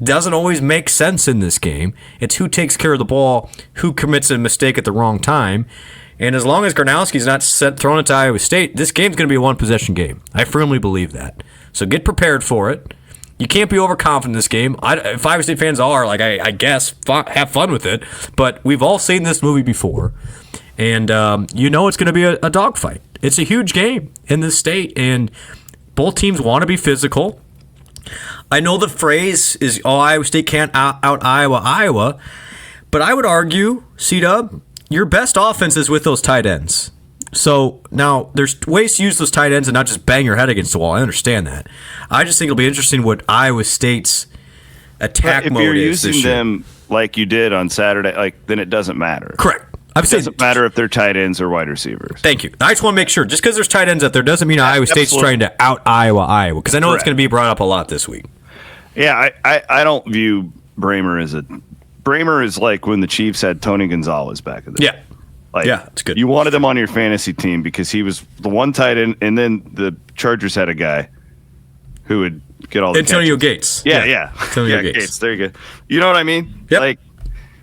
doesn't always make sense in this game. It's who takes care of the ball, who commits a mistake at the wrong time. And as long as Gronowski's not thrown it to Iowa State, this game's going to be a one-possession game. I firmly believe that. So get prepared for it. You can't be overconfident in this game. If Iowa State fans are, like, I guess, have fun with it. But we've all seen this movie before. And it's going to be a dogfight. It's a huge game in this state, and both teams want to be physical. I know the phrase is, "Oh, Iowa State can't out Iowa," but I would argue, C-Dub, your best offense is with those tight ends. So now there's ways to use those tight ends and not just bang your head against the wall. I understand that. I just think it'll be interesting what Iowa State's attack mode is this year. If you're using them like you did on Saturday, then it doesn't matter. Correct. It doesn't matter if they're tight ends or wide receivers. Thank you. I just want to make sure. Just because there's tight ends out there doesn't mean Iowa State's trying to out Iowa, because I know it's going to be brought up a lot this week. Yeah, I don't view Bramer as Bramer is like when the Chiefs had Tony Gonzalez back in the day. Yeah, it's good. You wanted him on your fantasy team because he was the one tight end, and then the Chargers had a guy who would get all the Antonio catches. Gates. Yeah. Antonio Gates. There you go. You know what I mean? Yep.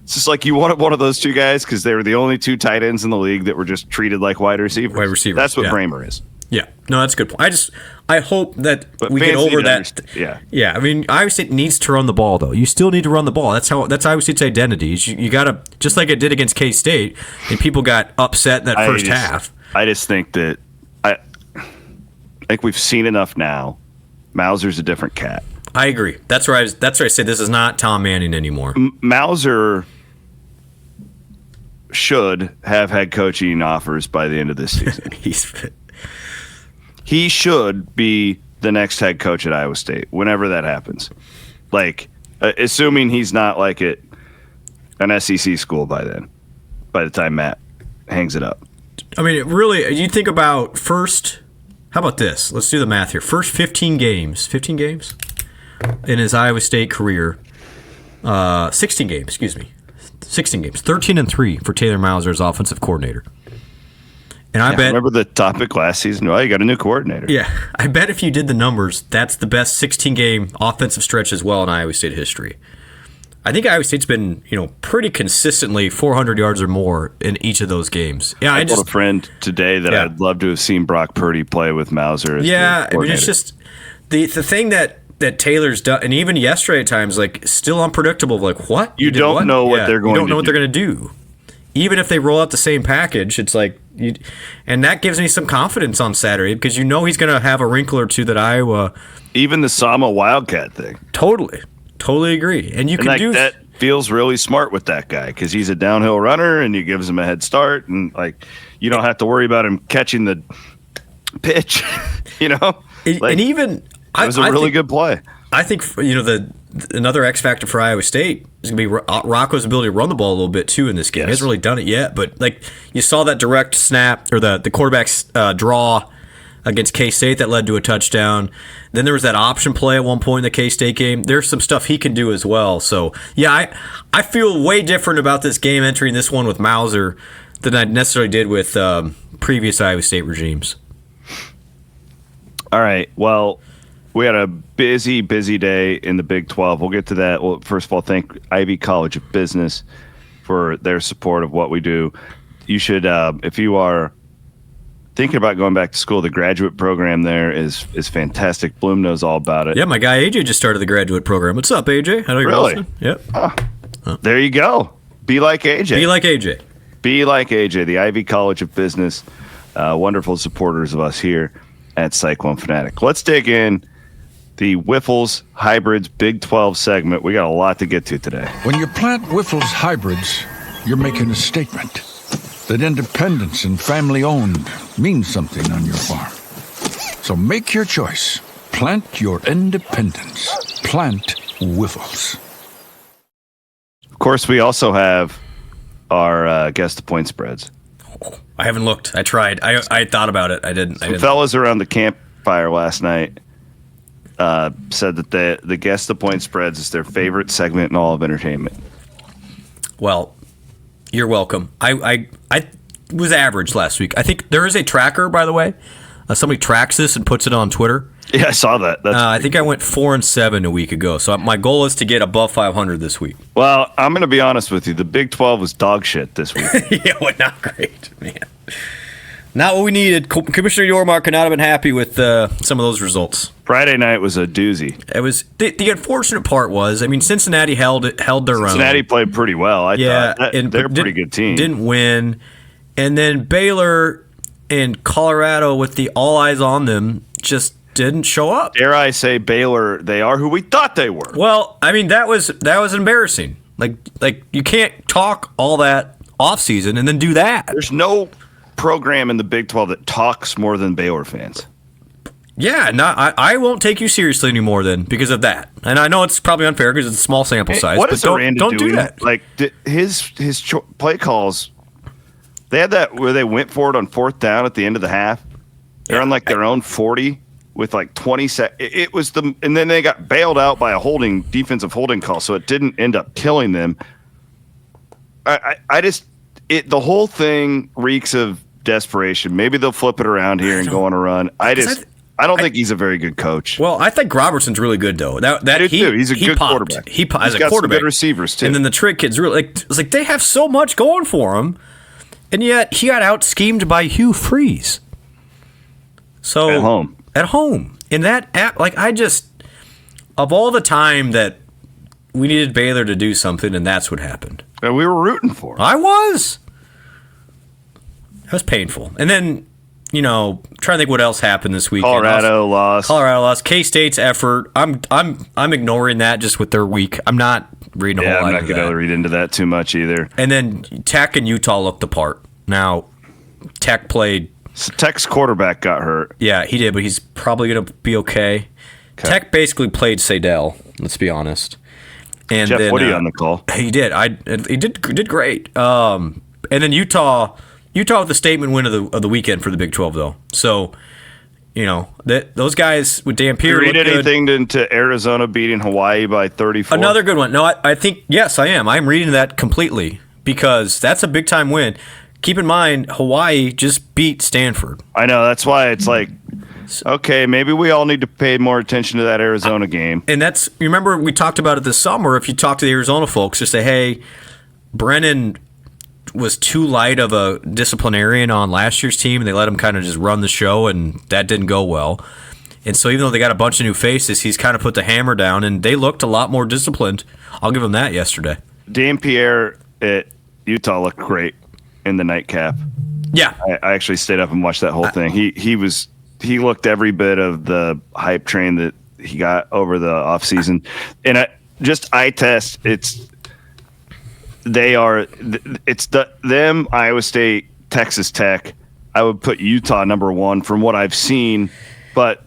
It's just like you wanted one of those two guys because they were the only two tight ends in the league that were just treated like wide receivers. That's what Bramer is. Yeah. No, that's a good point. I hope that we get over that. Yeah. I mean, Iowa State needs to run the ball, though. You still need to run the ball. That's Iowa State's identity. You got to, just like it did against K-State, and people got upset in that first half. I just think that I think we've seen enough now. Mauser's a different cat. I agree. That's where I say this is not Tom Manning anymore. Mauser should have head coaching offers by the end of this season. He should be the next head coach at Iowa State whenever that happens. Assuming he's not at an SEC school by then, by the time Matt hangs it up. I mean, you think about how about this? Let's do the math here. First 15 games in his Iowa State career, 16 games, 13-3 for Taylor Mauser as offensive coordinator. And I bet, remember the topic last season? Well, you got a new coordinator. Yeah, I bet if you did the numbers, that's the best 16-game offensive stretch as well in Iowa State history. I think Iowa State's been, pretty consistently 400 yards or more in each of those games. Yeah, I told a friend today that I'd love to have seen Brock Purdy play with Mauser. I mean, it's just the thing that Taylor's done, and even yesterday at times, still unpredictable. What you don't know what they're going. You don't know what they're going to do. Even if they roll out the same package, it's and that gives me some confidence on Saturday because he's going to have a wrinkle or two that Iowa. Even the Sama Wildcat thing. Totally agree. And you can do that. Feels really smart with that guy because he's a downhill runner and he gives him a head start and you don't have to worry about him catching the pitch. And even it was a really good play. I think another X factor for Iowa State is going to be Rocco's ability to run the ball a little bit too in this game. Yes. He hasn't really done it yet, but you saw that direct snap or the quarterback's draw against K-State that led to a touchdown. Then there was that option play at one point in the K-State game. There's some stuff he can do as well. So yeah, I feel way different about this game entering this one with Mauser than I necessarily did with previous Iowa State regimes. All right. Well, we had a busy day in the Big 12. We'll get to that. Well, first of all, thank Ivy College of Business for their support of what we do. You should, if you are thinking about going back to school, the graduate program there is fantastic. Bloom knows all about it. Yeah, my guy AJ just started the graduate program. What's up, AJ? I know you're listening. Yep. There you go. Be like AJ. Be like AJ. Be like AJ, the Ivy College of Business. Wonderful supporters of us here at Cyclone Fanatic. Let's dig in. The Wiffles Hybrids Big 12 segment. We got a lot to get to today. When you plant Wiffles Hybrids, you're making a statement that independence and family-owned means something on your farm. So make your choice. Plant your independence. Plant Wiffles. Of course, we also have our guess the point spreads. I haven't looked. I tried. I thought about it. I didn't. Fellas around the campfire last night said that the guess the point spreads is their favorite segment in all of entertainment. Well, you're welcome. I was average last week. I think there is a tracker, by the way. Somebody tracks this and puts it on Twitter. Yeah, I saw that. I think I went 4-7 a week ago. So my goal is to get above 500 this week. Well, I'm going to be honest with you. The Big 12 was dog shit this week. Yeah, well, not great, man. Not what we needed. Commissioner Yormark could not have been happy with some of those results. Friday night was a doozy. It was the unfortunate part was, Cincinnati held their own. Cincinnati played pretty well. I thought they're a pretty good team. Didn't win, and then Baylor and Colorado, with the all eyes on them, just didn't show up. Dare I say, Baylor, they are who we thought they were. Well, I mean, that was embarrassing. Like you can't talk all that offseason and then do that. There's no program in the Big 12 that talks more than Baylor fans. Yeah, I won't take you seriously anymore then because of that. And I know it's probably unfair because it's a small sample size. What is but Aranda don't doing? do that. Like his play calls, they had that where they went for it on 4th down at the end of the half. They're on like their own 40 with like 20 seconds. It was and then they got bailed out by a defensive holding call, so it didn't end up killing them. The whole thing reeks of desperation. Maybe they'll flip it around here and go on a run. I don't think he's a very good coach. Well, I think Robertson's really good though. I do too. He's a good popped. quarterback. He's got quarterback. Some good receivers too. And then the trick kid's really it's like they have so much going for him, and yet he got out schemed by Hugh Freeze. So at home, in that app, of all the time that we needed Baylor to do something, and that's what happened. And we were rooting for him. I was. That was painful. And then, trying to think what else happened this weekend. Colorado lost. K-State's effort. I'm ignoring that just with their week. I'm not reading a whole lot. I'm not going to read into that too much either. And then Tech and Utah looked the part. Now, Tech played. So Tech's quarterback got hurt. Yeah, he did, but he's probably going to be okay. Tech basically played Seidel. Let's be honest. And Jeff then, Woody on the call. He did. He did great. And then Utah with the statement win of the weekend for the Big 12 though. So, those guys with Dan Pierre. Read anything into Arizona beating Hawaii by 34? Another good one. No, I think yes, I am. I'm reading that completely because that's a big time win. Keep in mind, Hawaii just beat Stanford. I know. That's why it's like, okay, maybe we all need to pay more attention to that Arizona game. And remember we talked about it this summer. If you talk to the Arizona folks, just say, hey, Brennan was too light of a disciplinarian on last year's team, and they let him kind of just run the show, and that didn't go well. And so even though they got a bunch of new faces, he's kind of put the hammer down, and they looked a lot more disciplined. I'll give them that yesterday. Dan Pierre at Utah looked great in the nightcap. Yeah. I actually stayed up and watched that whole thing. He looked every bit of the hype train that he got over the offseason. And eye test, them, Iowa State, Texas Tech. I would put Utah number 1 from what I've seen, but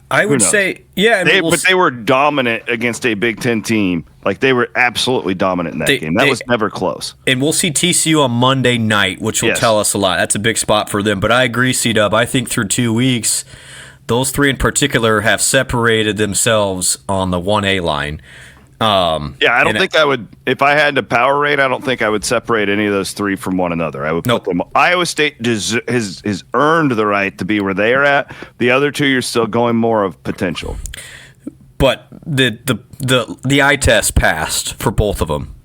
I would say, yeah. But they were dominant against a Big Ten team. Like, they were absolutely dominant in that game. That was never close. And we'll see TCU on Monday night, which will tell us a lot. That's a big spot for them. But I agree, C-Dub. I think through 2 weeks, those three in particular have separated themselves on the 1A line. I don't think I would, if I had to power rate, I don't think I would separate any of those three from one another. I would put them. Iowa State has earned the right to be where they are at. The other two, you're still going more of potential. But the eye test passed for both of them.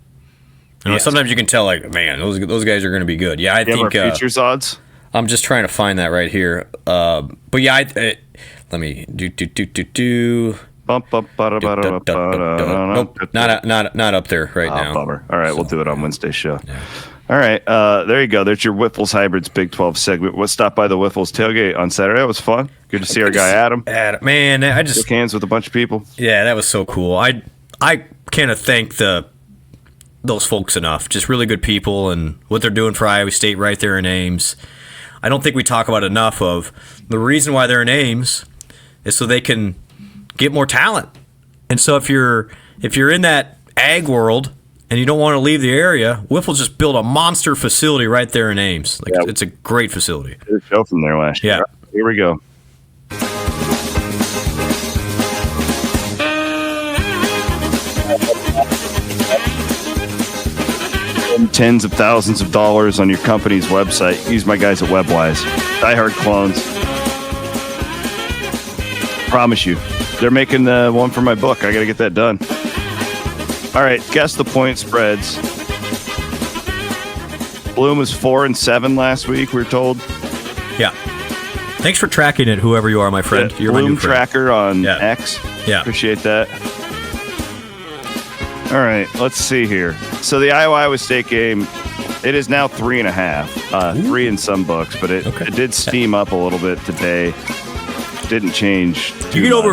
Sometimes you can tell, like, man, those guys are going to be good. Yeah, I think futures odds. I'm just trying to find that right here. But yeah, let me do. Nope, not up there right now. Bummer. All right, we'll do it on Wednesday's show. Yeah. All right, there you go. There's your Whiffles Hybrids Big 12 segment. We'll stop by the Whiffles tailgate on Saturday. It was fun. Good to see our guy Adam. Man, I just shook hands with a bunch of people. Yeah, that was so cool. I can't thank those folks enough. Just really good people and what they're doing for Iowa State right there in Ames. I don't think we talk about enough of the reason why they're in Ames is so they can get more talent. And so if you're in that ag world and you don't want to leave the area, Whiffles just built a monster facility right there in Ames. It's a great facility. Good show from there last year. Yeah. Here we go. Tens of thousands of dollars on your company's website. Use my guys at Webwise. Diehard Clones. Promise you. They're making one for my book. I got to get that done. All right, guess the point spreads. Bloom was 4-7 last week, we were told. Yeah. Thanks for tracking it, whoever you are, my friend. Yeah, You're Bloom my new friend. Tracker on X. Yeah. Appreciate that. All right, let's see here. So the Iowa State game, It is now 3.5. 3 in some books, but it did steam up a little bit today. Didn't change. You get over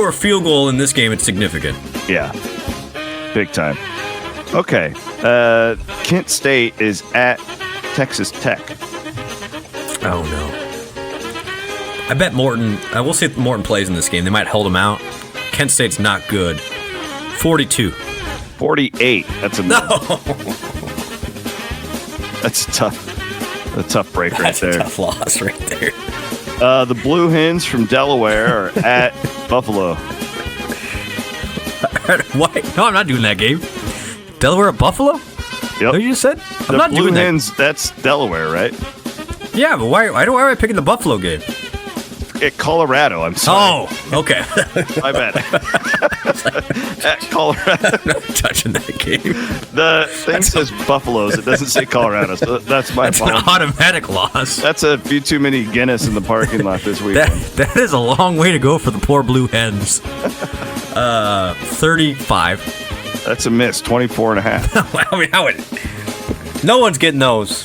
a field goal in this game. It's significant. Yeah, big time. Okay, Kent State is at Texas Tech. Oh no! I bet Morton. I will say Morton plays in this game. They might hold him out. Kent State's not good. 42. 48. That's a No. That's a tough break That's right there. a tough loss right there. The Blue Hens from Delaware are at Buffalo. Why? No, I'm not doing that game. Delaware at Buffalo? Yep. What you just said? I'm The not Blue doing Hens, that's Delaware, right? that. Yeah, but why am I picking the Buffalo game? At Colorado, I'm sorry. Oh, okay. My bad. At Colorado. I'm not touching that game. The thing says Buffaloes. It doesn't say Colorado, so that's my That's an fault. automatic loss. That's a few too many Guinness in the parking lot this weekend. That is a long way to go for the poor Blue Hens. 35. That's a miss. 24 and a half. I mean, no one's getting those.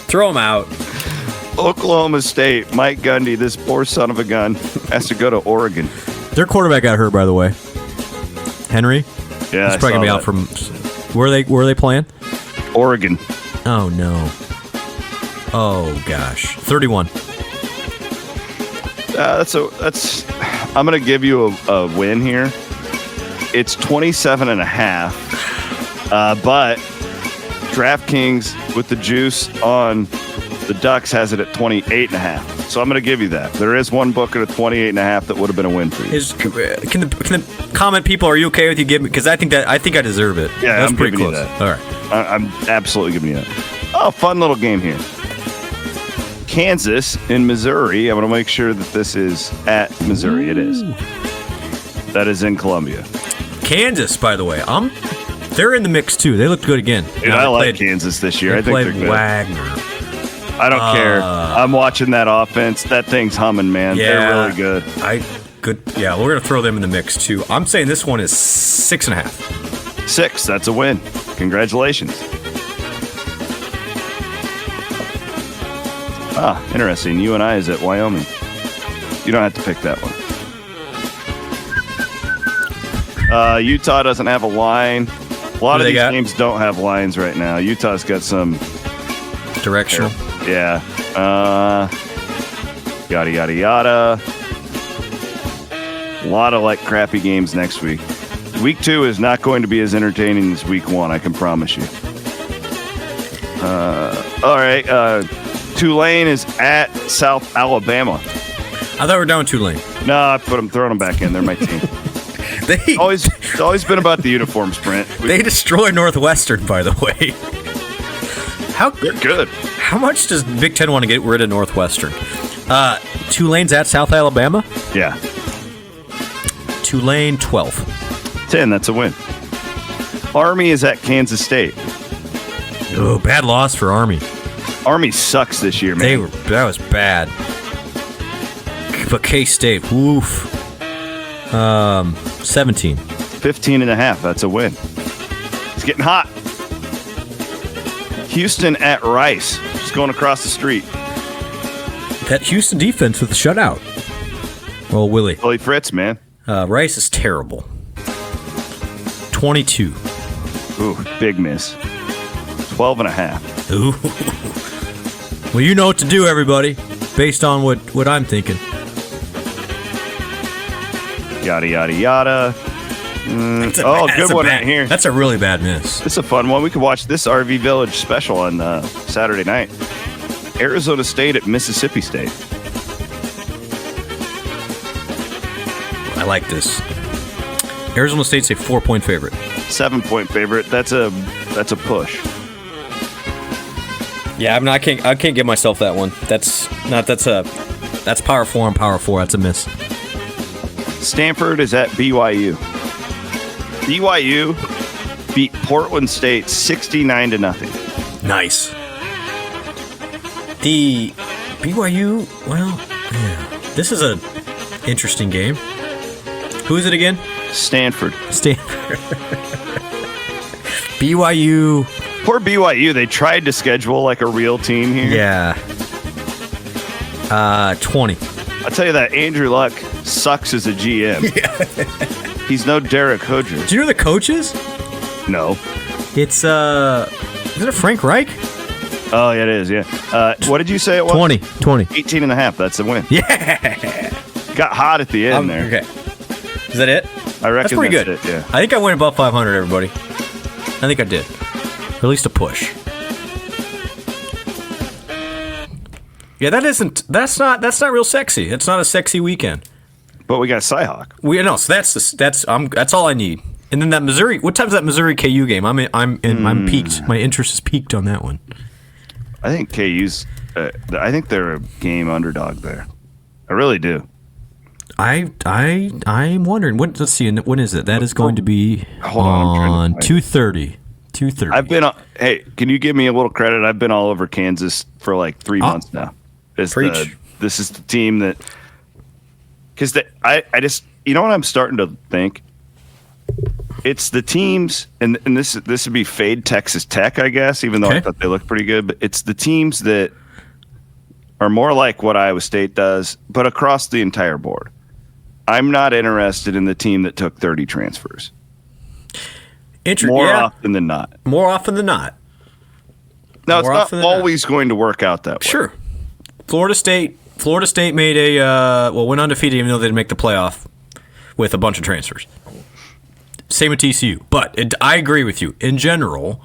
Throw them out. Oklahoma State, Mike Gundy, this poor son of a gun, has to go to Oregon. Their quarterback got hurt, by the way. Henry. Yeah, He's probably gonna be out from. Where are they playing? Oregon. Oh no. Oh gosh. 31. I'm gonna give you a win here. It's 27 and a half. But DraftKings with the juice on the Ducks has it at 28 and a half. So I'm going to give you that. There is one book at a 28 and a half that would have been a win for you. Can the comment people, are you okay with you giving me? Because I think I deserve it. Yeah, that's I'm pretty giving close. you that. All right. I'm absolutely giving you that. Oh, fun little game here. Kansas in Missouri. I want to make sure that this is at Missouri. It is. That is in Columbia. Kansas, by the way, they're in the mix too. They looked good again. Dude, I like Kansas this year. I think they're good. Wagner. I don't care. I'm watching that offense. That thing's humming, man. Yeah, They're really good. Yeah, we're gonna throw them in the mix too. I'm saying this one is 6.5. 6. That's a win. Congratulations. Ah, interesting. UNI is at Wyoming. You don't have to pick that one. Utah doesn't have a line. A lot of these games don't have lines right now. Utah's got some directional. Yeah. Yada, yada, yada. A lot of crappy games next week. Week 2 is not going to be as entertaining as week 1, I can promise you. All right. Tulane is at South Alabama. I thought we were down with Tulane. No, I throwing them back in. They're my team. They always been about the uniforms, Brent. They destroyed Northwestern, by the way. They're good. How much does Big Ten want to get rid of Northwestern? Tulane's at South Alabama? Yeah. Tulane 12. 10, that's a win. Army is at Kansas State. Oh, bad loss for Army. Army sucks this year, man. That was bad. But K-State, woof. 17. 15 and a half, that's a win. It's getting hot. Houston at Rice, just going across the street. That Houston defense with the shutout. Well, Willie Fritz, man. Rice is terrible. 22. Ooh, big miss. 12 and a half. Ooh. Well, you know what to do, everybody, based on what I'm thinking. Yada, yada, yada. Good one right here. That's a really bad miss. This is a fun one. We could watch this RV Village special on Saturday night. Arizona State at Mississippi State. I like this. Arizona State's a 4-point favorite. 7-point favorite. That's a push. Yeah, I mean, I can't give myself that one. That's power 4 on power 4. That's a miss. Stanford is at BYU. BYU beat Portland State 69-0. Nice. The BYU, well, yeah. This is a interesting game. Who is it again? Stanford. BYU Poor BYU. They tried to schedule like a real team here. Yeah. 20. I'll tell you that Andrew Luck sucks as a GM. Yeah. He's no Derek Hoodger. Do you know the coaches? No. It's is it Frank Reich? Oh, yeah, it is, yeah. What did you say it was? 20. 18 and a half. That's the win. Yeah. Got hot at the end there. Okay. Is that it? I reckon that's pretty good. It, yeah. I think I went above 500, everybody. I think I did. Or at least a push. Yeah, that's not real sexy. It's not a sexy weekend. But we got Cyhawk. So that's all I need. And then that Missouri. What time's that Missouri KU game? I'm peaked. My interest is peaked on that one. I think KU's. I think they're a game underdog there. I really do. I'm wondering. Let's see. When is it? That is going to be on 2:30. 2:30. I've been. Hey, can you give me a little credit? I've been all over Kansas for like 3 months now. This is the team that. Because I just what I'm starting to think. It's the teams, and this would be fade Texas Tech, I guess, even though I thought they looked pretty good. But it's the teams that are more like what Iowa State does, but across the entire board. I'm not interested in the team that took 30 transfers. More often than not. More often than not. Now, it's not always going to work out that way. Sure. Florida State made went undefeated even though they didn't make the playoff with a bunch of transfers. Same with TCU. But I agree with you. In general,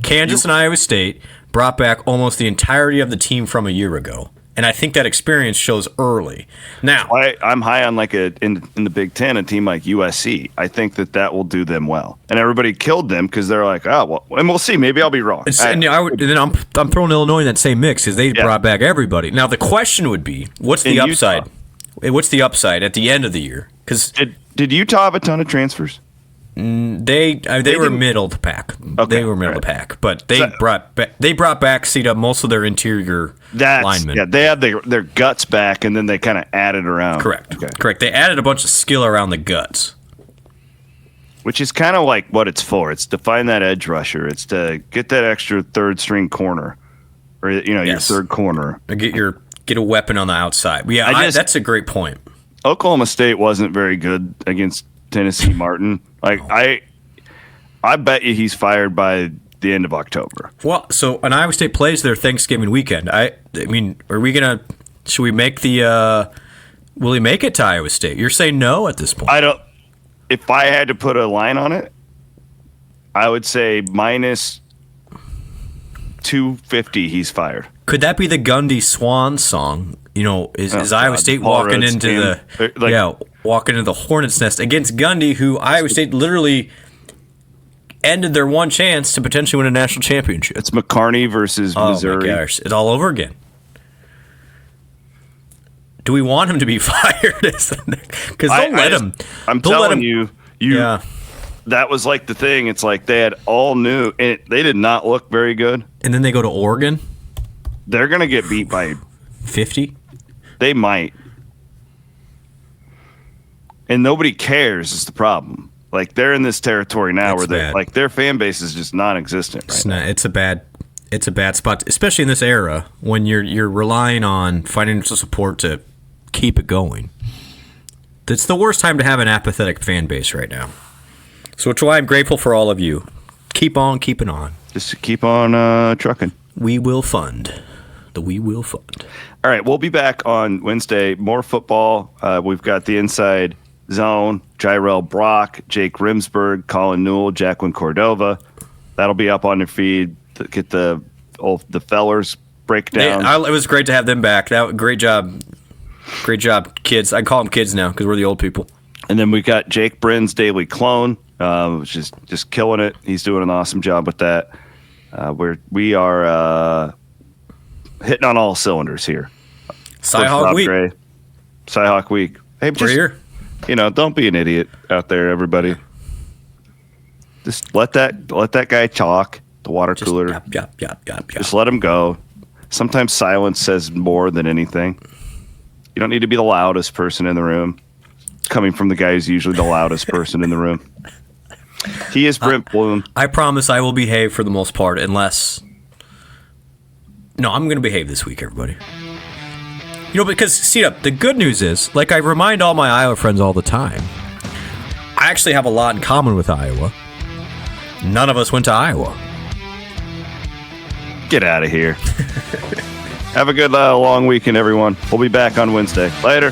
Kansas and Iowa State brought back almost the entirety of the team from a year ago. And I think that experience shows early. Now, I'm high on in the Big Ten, a team like USC. I think that will do them well. And everybody killed them because they're like, oh, well, and we'll see. Maybe I'll be wrong. I'm throwing Illinois in that same mix because they brought back everybody. Now, the question would be, what's the upside? What's the upside at the end of the year? Because did Utah have a ton of transfers? They were middle to pack. Okay, they were middle to pack, but they brought back most of their interior linemen. Yeah, they had their guts back, and then they kind of added around. Correct. They added a bunch of skill around the guts, which is kind of like what it's for. It's to find that edge rusher. It's to get that extra third string corner, or your third corner. Or get a weapon on the outside. Yeah, that's a great point. Oklahoma State wasn't very good against Tennessee Martin. I bet you he's fired by the end of October. Well, so an Iowa State plays their Thanksgiving weekend. I mean, should we make will he make it to Iowa State? You're saying no at this point. If I had to put a line on it, I would say minus 250 he's fired. Could that be the Gundy Swan song? Is Iowa State walking into the hornet's nest against Gundy, who Iowa State literally ended their one chance to potentially win a national championship. It's McCarney versus Missouri. Oh my gosh, it's all over again. Do we want him to be fired? Because they'll let him. I'm telling you. Yeah. That was like the thing. It's like they had all new, and they did not look very good. And then they go to Oregon. They're going to get beat by 50. They might. And nobody cares is the problem. Like, they're in this territory now where their fan base is just non-existent right now. It's a bad spot, especially in this era when you're relying on financial support to keep it going. It's the worst time to have an apathetic fan base right now. So which is why I'm grateful for all of you. Keep on keeping on. Just keep on trucking. We will fund. We will fund. All right, we'll be back on Wednesday. More football. We've got the Inside Zone, Jirel Brock, Jake Rimsberg, Colin Newell, Jacqueline Cordova. That'll be up on your feed. Get the fellers breakdown. It was great to have them back. Great job, kids. I call them kids now because we're the old people. And then we got Jake Brynn's Daily Clone, which is just killing it. He's doing an awesome job with that. We are hitting on all cylinders here. Cyhawk Week. Cyhawk Week. Hey, we're here. Don't be an idiot out there, everybody. Just let that guy talk. The water cooler. Just let him go. Sometimes silence says more than anything. You don't need to be the loudest person in the room. It's coming from the guy who's usually the loudest person in the room. He is Brent Blum. I promise I will behave for the most part, unless... No, I'm going to behave this week, everybody. Because, see, the good news is, like I remind all my Iowa friends all the time, I actually have a lot in common with Iowa. None of us went to Iowa. Get out of here. Have a good long weekend, everyone. We'll be back on Wednesday. Later.